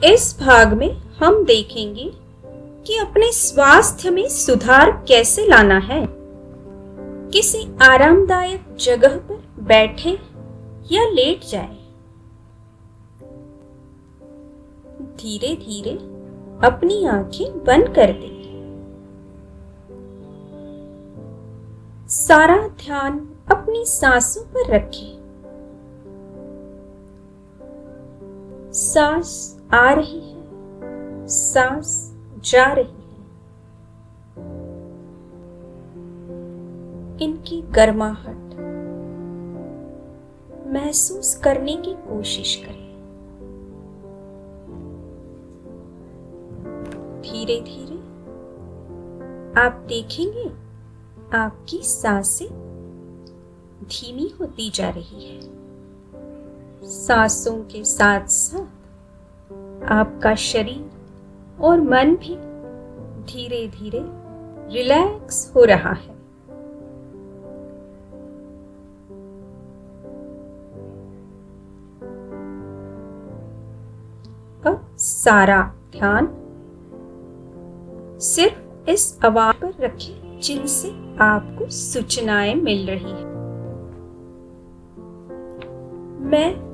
इस भाग में हम देखेंगे कि अपने स्वास्थ्य में सुधार कैसे लाना है। किसी आरामदायक जगह पर बैठे या लेट जाएं। धीरे धीरे अपनी आंखें बंद कर दें। सारा ध्यान अपनी सांसों पर रखें। सांस आ रही है, सांस जा रही है। इनकी गर्माहट महसूस करने की कोशिश करें। धीरे धीरे आप देखेंगे आपकी सांसें धीमी होती जा रही है। सांसों के साथ साथ आपका शरीर और मन भी धीरे धीरे रिलैक्स हो रहा है। अब सारा ध्यान सिर्फ इस आवाज पर रखें जिनसे आपको सूचनाएं मिल रही है। मैं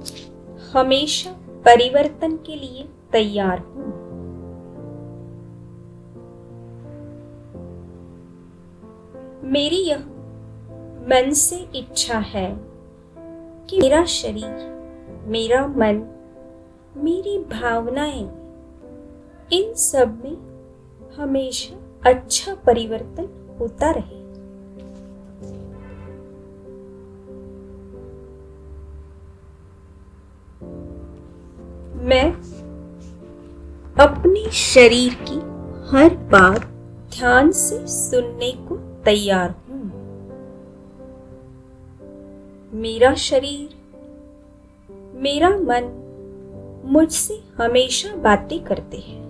हमेशा परिवर्तन के लिए तैयार हूं। मेरी यह मन से इच्छा है कि मेरा शरीर, मेरा मन, मेरी भावनाएं, इन सब में हमेशा अच्छा परिवर्तन होता रहे। मैं अपने शरीर की हर बात ध्यान से सुनने को तैयार हूं। मेरा शरीर, मेरा मन मुझसे हमेशा बातें करते हैं।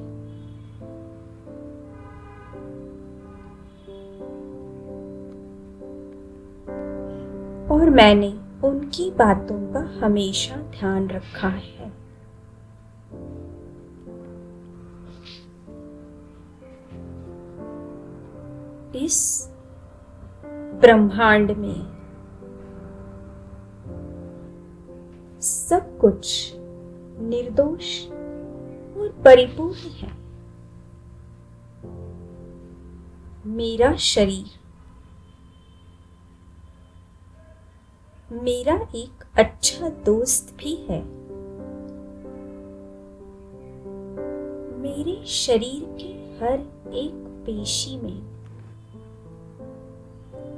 और मैंने उनकी बातों का हमेशा ध्यान रखा है। इस ब्रह्मांड में सब कुछ निर्दोष और परिपूर्ण है। मेरा शरीर मेरा एक अच्छा दोस्त भी है। मेरे शरीर के हर एक पेशी में,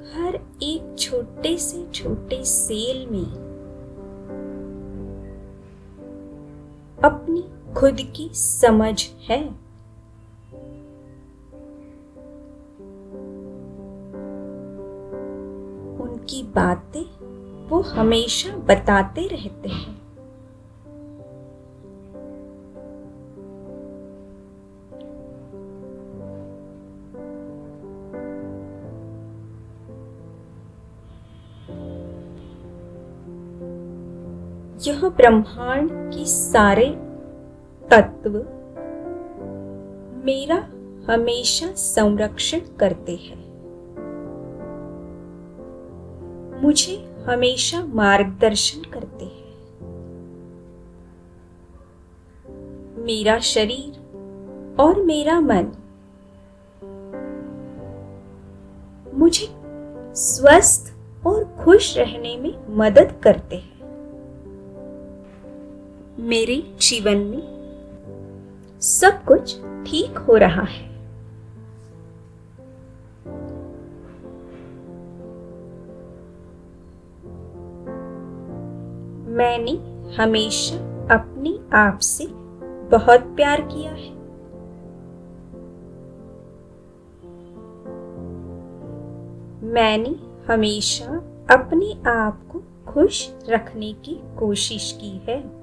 हर एक छोटे से छोटे सेल में अपनी खुद की समझ है। उनकी बातें वो हमेशा बताते रहते हैं। यह ब्रह्मांड के सारे तत्व मेरा हमेशा संरक्षण करते हैं। मुझे हमेशा मार्गदर्शन करते हैं। मेरा शरीर और मेरा मन मुझे स्वस्थ और खुश रहने में मदद करते हैं। मेरे जीवन में सब कुछ ठीक हो रहा है। मैंने हमेशा अपने आप से बहुत प्यार किया है। मैंने हमेशा अपने आप को खुश रखने की कोशिश की है।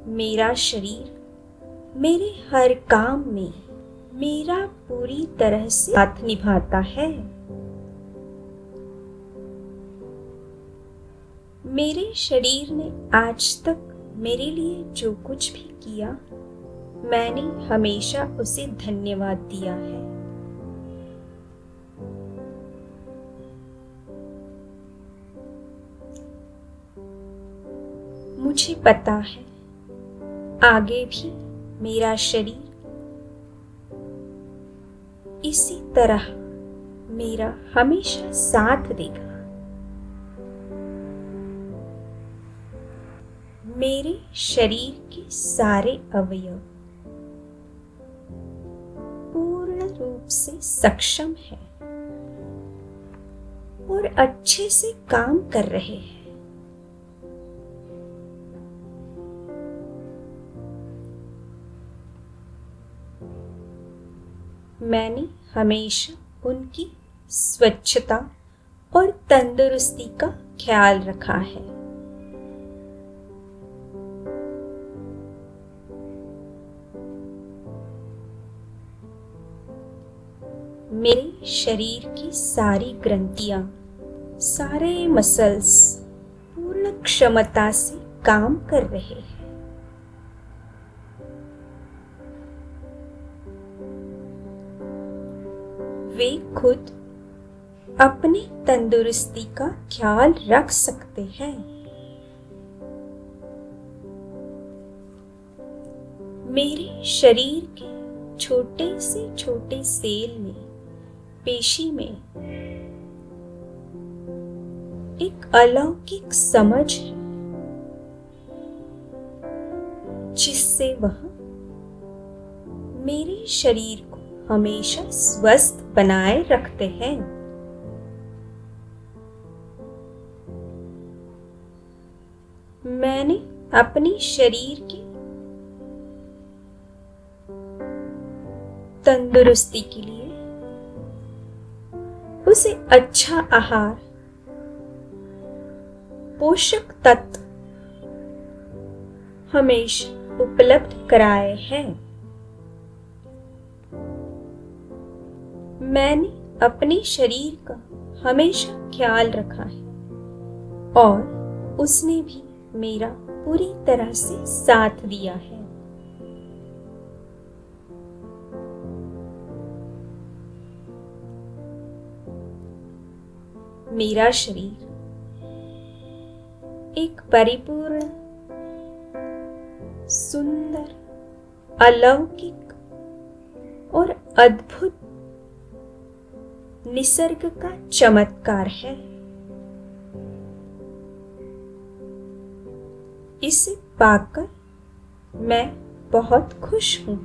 मेरा शरीर मेरे हर काम में मेरा पूरी तरह से साथ निभाता है। मेरे शरीर ने आज तक मेरे लिए जो कुछ भी किया, मैंने हमेशा उसे धन्यवाद दिया है। मुझे पता है आगे भी मेरा शरीर इसी तरह मेरा हमेशा साथ देगा। मेरे शरीर के सारे अवयव पूर्ण रूप से सक्षम हैं और अच्छे से काम कर रहे हैं। मैंने हमेशा उनकी स्वच्छता और तंदुरुस्ती का ख्याल रखा है। मेरे शरीर की सारी ग्रंथियां, सारे मसल्स पूर्ण क्षमता से काम कर रहे हैं। वे खुद अपनी तंदुरुस्ती का ख्याल रख सकते हैं। मेरे शरीर के छोटे से छोटे सेल में, पेशी में एक अलौकिक समझ है, जिससे वह मेरे शरीर को हमेशा स्वस्थ बनाए रखते हैं। मैंने अपने शरीर की तंदुरुस्ती के लिए उसे अच्छा आहार, पोषक तत्व हमेशा उपलब्ध कराए हैं। मैंने अपने शरीर का हमेशा ख्याल रखा है और उसने भी मेरा पूरी तरह से साथ दिया है। मेरा शरीर एक परिपूर्ण, सुंदर, अलौकिक और अद्भुत निसर्ग का चमत्कार है। इसे पाकर मैं बहुत खुश हूं।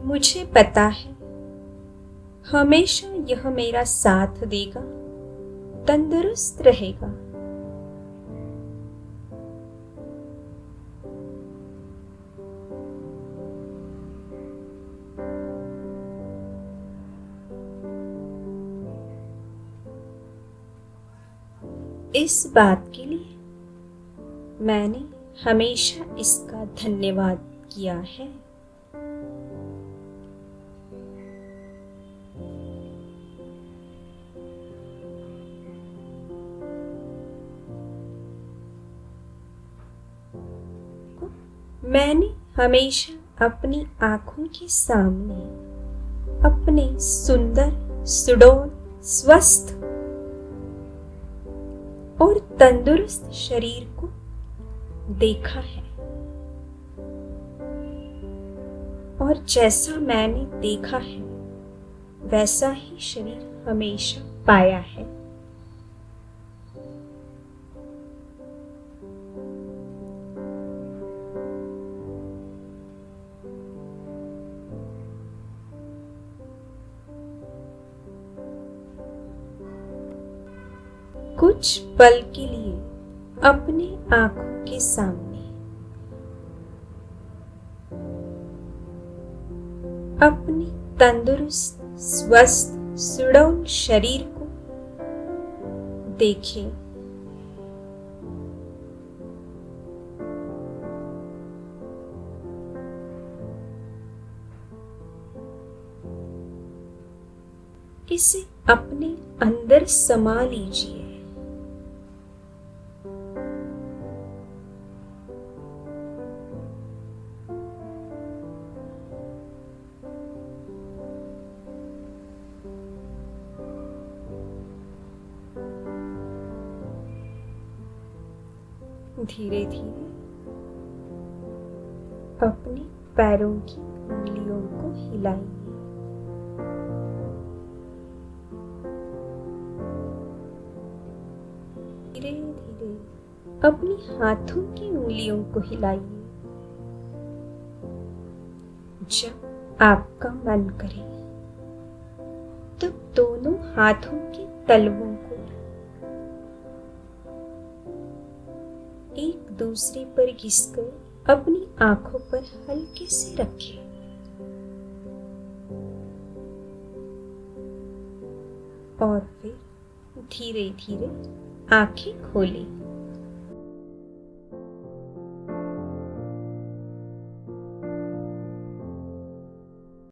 मुझे पता है हमेशा यह मेरा साथ देगा, तंदुरुस्त रहेगा। इस बात के लिए मैंने हमेशा इसका धन्यवाद किया है। मैंने हमेशा अपनी आंखों के सामने अपने सुंदर, सुडौल, स्वस्थ और तंदुरुस्त शरीर को देखा है और जैसा मैंने देखा है वैसा ही शरीर हमेशा पाया है। कुछ पल के लिए अपने आंखों के सामने अपने तंदुरुस्त, स्वस्थ, सुडौल शरीर को देखें। इसे अपने अंदर समा लीजिए। धीरे धीरे अपने पैरों की उंगलियों को हिलाइए। धीरे धीरे अपनी हाथों की उंगलियों को हिलाइए। जब आपका मन करे तब दोनों हाथों के तलवों को एक दूसरे पर घिसकर अपनी आंखों पर हल्के से रखें। और फिर धीरे धीरे आंखें खोलें।